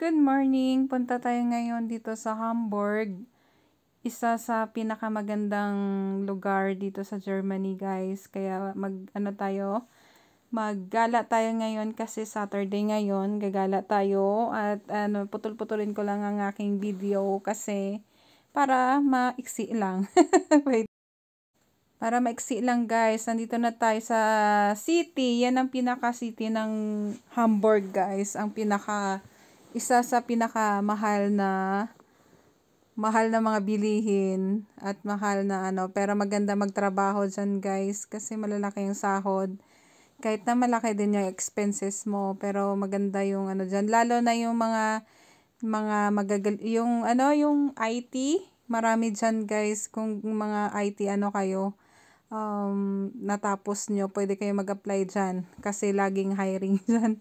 Good morning! Punta tayo ngayon dito sa Hamburg. Isa sa pinakamagandang lugar dito sa Germany, guys. Kaya maggala tayo ngayon kasi Saturday ngayon. Gagala tayo at putol-putulin ko lang ang aking video kasi para maiksi lang. Wait. Para maiksi lang, guys. Nandito na tayo sa city. Yan ang pinaka-city ng Hamburg, guys. Isa sa pinakamahal na mga bilihin at mahal na pero maganda magtrabaho dyan, guys, kasi malalaki yung sahod. Kahit na malaki din yung expenses mo, pero maganda yung dyan. Lalo na yung yung IT, marami dyan, guys. Kung mga IT kayo, natapos nyo, pwede kayo mag-apply dyan kasi laging hiring dyan.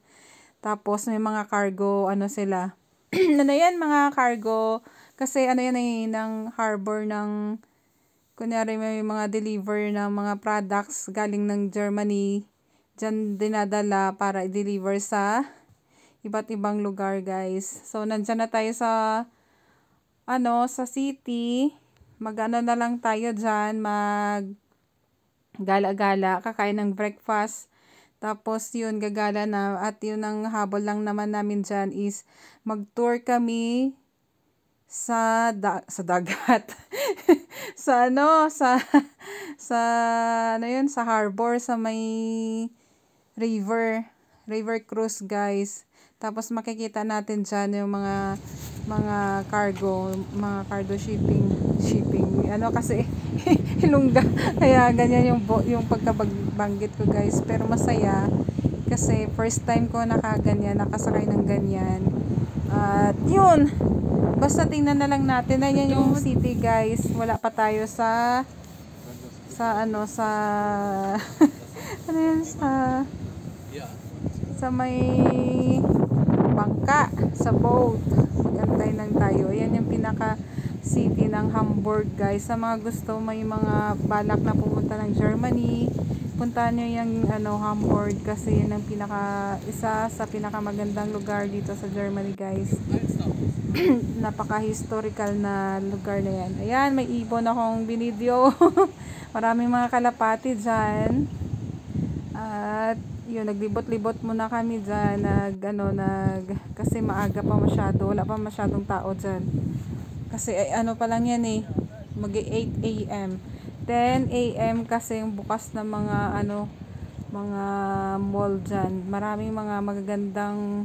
Tapos may mga cargo, sila. Yan, mga cargo. Kasi yan ng harbor ng, kunyari may mga deliver ng mga products galing ng Germany. Diyan dinadala para i-deliver sa iba't ibang lugar, guys. So, nandyan na tayo sa, sa city. Na lang tayo dyan, gala-gala, kakain ng breakfast. Tapos yun, gagala na, at yun ang habol lang naman namin dyan is mag-tour kami sa dagat. sa sa harbor, sa may river cruise, guys. Tapos makikita natin dyan yung mga cargo shipping kasi ilungga, kaya ganyan yung pagkabanggit ko, guys, pero masaya kasi first time ko nakasakay ng ganyan. At yun, basta tingnan na lang natin. Ayan yung city, guys. Wala pa tayo sa sa may bangka, sa boat. Mag-antay lang tayo. Ayan yung pinaka city ng Hamburg, guys. Sa mga gusto, may mga balak na pumunta ng Germany, puntahan nyo yung Hamburg kasi yun ang isa sa pinakamagandang lugar dito sa Germany, guys. Napaka-historical na lugar na yan. Ayan, may ibon akong binidyo. Maraming mga kalapati dyan. At yun, naglibot-libot muna kami dyan. Kasi maaga pa masyado. Wala pa masyadong tao dyan. Kasi pa lang yan mag-8 a.m. 10 a.m. kasi yung bukas na mga mga mall dyan. Maraming mga magagandang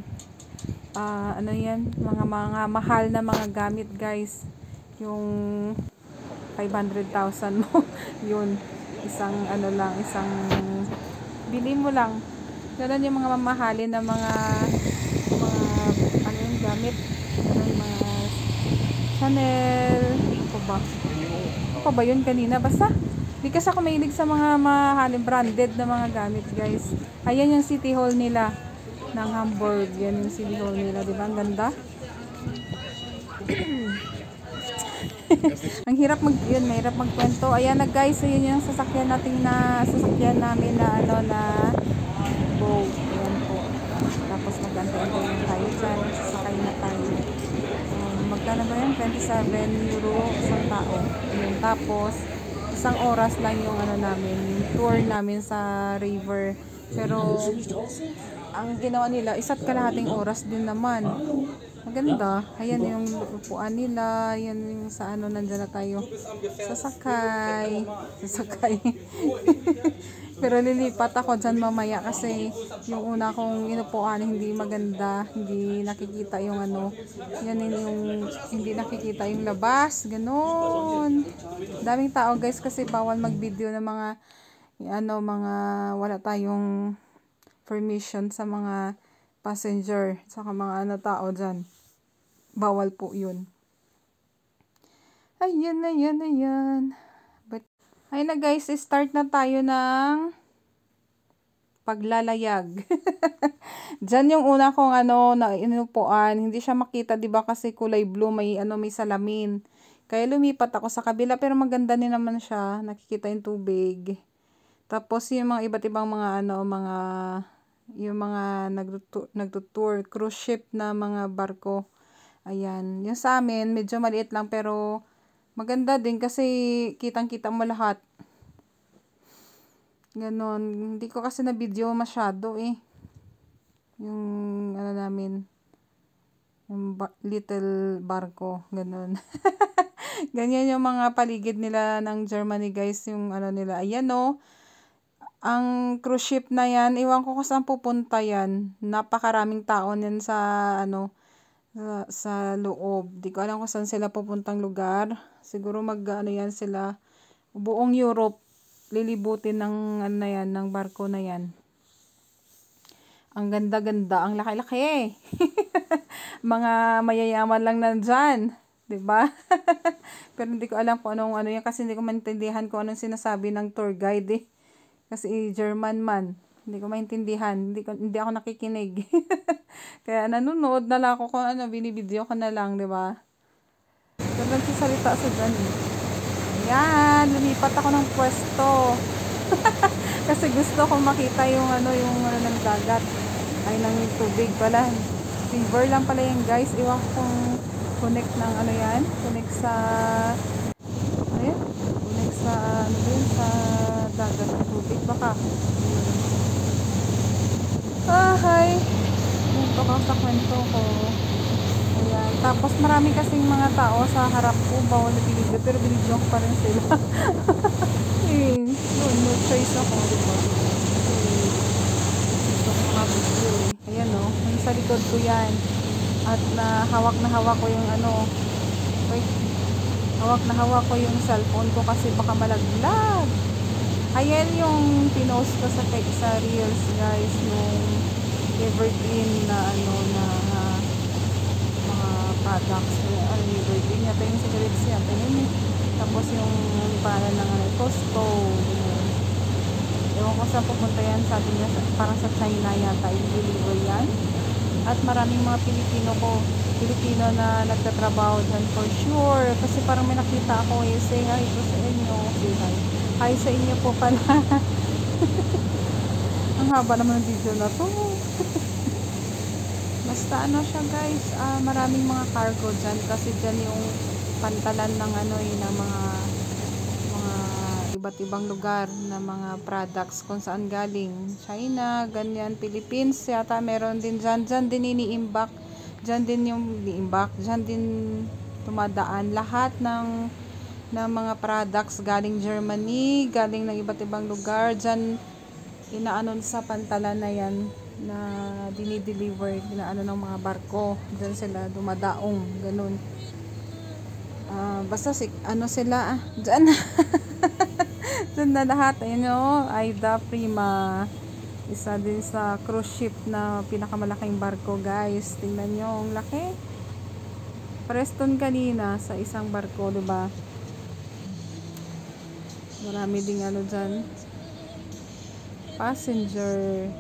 mga mahal na mga gamit, guys. Yung 500,000 mo yun, isang bili mo lang. Ganun yung mga mamahalin na mga gamit. Yung mga Chanel, ako ba yun kanina, basta di kasi ako mahilig sa mga mahaling branded na mga gamit, guys. Ayan yung city hall nila ng Hamburg. Yan yung city hall nila, diba? Ang ganda. Mahirap magkwento. Ayan na, guys, ayun yung sasakyan namin na boat. Ayan po. Tapos mag-antay tayo dyan. Sasakay na tayo. Magkano ba yan? 27 euro isang tao. Ayan. Tapos isang oras lang yung yung tour namin sa river. Pero ang ginawa nila, isa't kalahating oras din naman. Maganda. Ayan yung upuan nila. Ayan yung sa nandyan na tayo. Sasakay. Pero lilipat ako dyan mamaya kasi yung una kong inupuan hindi maganda. Hindi nakikita yung yan yung hindi nakikita yung labas. Ganon. Daming tao, guys, kasi bawal mag-video ng mga wala tayong permission sa mga passenger, saka mga tao dyan. Bawal po yun. Ayan. Ayun na, guys, start na tayo ng paglalayag. Dyan yung una kong na inupuan. Hindi siya makita, diba, kasi kulay blue, may salamin. Kaya lumipat ako sa kabila, pero maganda din naman siya. Nakikita yung tubig. Tapos yung mga iba't ibang mga yung mga nagtutour, cruise ship na mga barko. Ayan. Yung sa amin, medyo maliit lang pero maganda din kasi kitang-kita mo lahat. Ganon. Hindi ko kasi na video masyado eh. Yung ano namin, yung little barko. Ganon. Ganyan yung mga paligid nila ng Germany guys. Yung ano nila. Ayan o. Ang cruise ship na yan, iwan ko kung saan pupunta yan. Napakaraming tao yan sa ano, sa loob. Di ko alam kung saan sila pupuntang lugar. Siguro ano yan sila. Buong Europe lilibutin ng ano na yan, ng barko na yan. Ang ganda-ganda, ang laki-laki. Mga mayayaman lang nandyan, 'di ba? Pero hindi ko alam kung anong ano yan kasi hindi ko maintindihan kung anong sinasabi ng tour guide eh. Kasi German man. Hindi ko maintindihan. Hindi ako nakikinig. Kaya nanonood na lang ako kung ano, binibideo ko na lang, di ba? Pero nagsasalita sa dyan eh. Ayan, lumipat ako ng pwesto. Kasi gusto ko makita yung ano ng dagat. Ay, ng tubig pala. River lang pala yan guys. Iwan ko kung connect ng ano yan. Connect sa ayan. Connect sa ano din, sa dagat ng tubig. Baka. Hi. Dito ka sa kwento ko. Ayan. Tapos marami kasing mga tao sa harap ko. Bawal na binigyo. Pero binigyo ko pa rin sila. No choice ako. Diba? Gusto ko makabigyo eh. Ayan o. Sa likod ko yan. At hawak ko yung ano. Wait. Hawak ko yung cellphone ko kasi baka malaglag. Ayan yung pinost ko sa Reels guys. Yung Evergreen na ano na mga products. Ano Evergreen yata yung cigarettes yata yun eh. Tapos yung pangalan ng Costco. Ewan ko saan pupunta yan. Sabi niya parang sa China yata yung deliver yan. At maraming mga Pilipino na nagtatrabaho dyan for sure. Kasi parang may nakita ako eh. Say hi ko sa inyo. Say hi. Hi sa inyo po pala. Ang haba naman ng video na to. Basta ano siya guys. Maraming mga cargo dyan. Kasi dyan yung pantalan ng ano eh. Ng mga iba't ibang lugar na mga products kung saan galing. China, ganyan, Philippines, yata meron din dyan. Dyan din iniimbak. Dyan din yung iniimbak. Dyan din tumadaan. Lahat ng mga products galing Germany, galing ng iba't ibang lugar. Dyan, inaanon sa pantalan na yan na dinideliver, inaano ng mga barko. Dyan sila dumadaong. Ganun. Basta ano sila, dyan. Dyan na lahat. Ayun o, Aida Prima. Isa din sa cruise ship na pinakamalaking barko guys. Tingnan nyo, ang laki. Preston kanina sa isang barko, diba? Marami ding ano dyan. Passenger.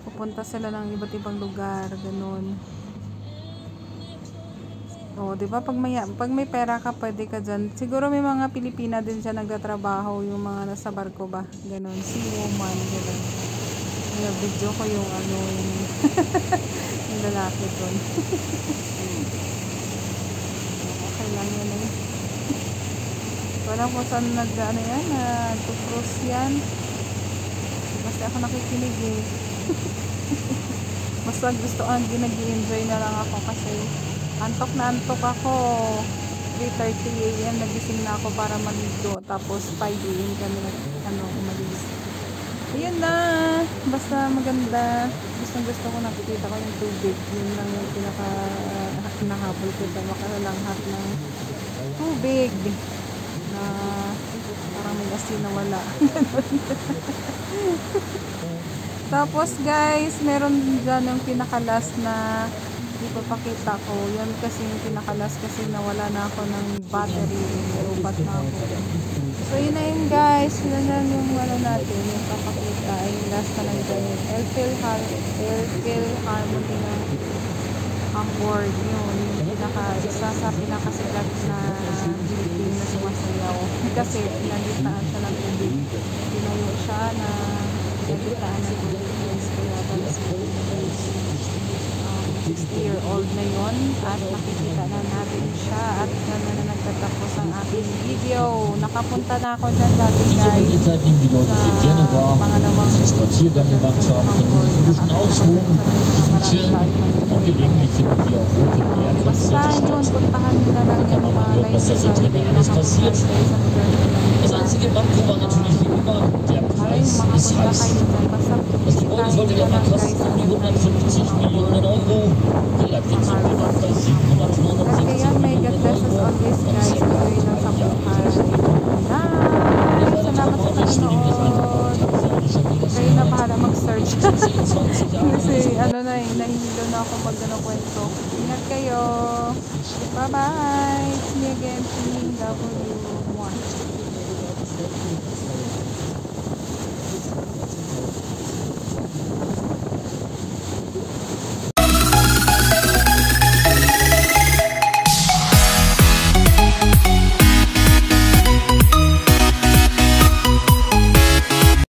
Pupunta sila ng iba't ibang lugar. Ganun. O, diba? Pag may pera ka, pwede ka dyan. Siguro may mga Pilipina din dyan nagtatrabaho. Yung mga nasa barko ba? Ganun. Sea woman. Ganun. Video ko yung ano yung lalaki dun. Okay lang yun eh. Wala ko saan ano yan, to-cruise yan. Basta ako nakikinig eh. Basta gusto nag-i-enjoy na lang ako kasi antok na antok ako. 3:30 AM nagising na ako para maligo. Tapos 5 AM kami umalis. Ayun na. Basta maganda. Gusto ko nakikita ko yung tubig. Yun lang yung nahabol ko sa makalanghap ng tubig. Na parang may asin na wala. Tapos guys, meron dyan yung pinakalas na hindi ko pakita ko. Yun kasi yung pinakalas kasi nawala na ako ng battery. Rubat na ako. So yun na yun guys. Yun na yung ano natin. Yung papakita. Ay yung last na lang dyan. Yung Airfield Harmony ng Hamburg. Yun. Isa sa pinakasigat na building na sumasayaw. Kasi pinalitaan siya ng tubig. Pinayo siya na pinalitaan ng tubig. Kaya 60-year-old na yon at makikita na natin siya at gano'n na nagtatapos ang aking video. Nakapunta na ako dyan dati guys sa pangalawang Spaziergang gemacht haben, können Sie diesen ausruhen, diesen chillen und gelegentlich finden wir auch Open Air basta yun, puntahan nyo na lang yung mga live sa Sunday. alles passiert. Das einzige Manko war natürlich wie immer der Preis ist heiß. Das Gebäude sollte ja mal kosten um die 150 Millionen Euro. Relativ sind wir noch bei 779 Millionen Euro. Und guys, tuloy lang sa buhay. Salamat sa panonood. Kayo na bahala mag-search. Kasi ano na eh, nahihilo na ako pag kwento. Ingat kayo. Bye bye. See you again. See you.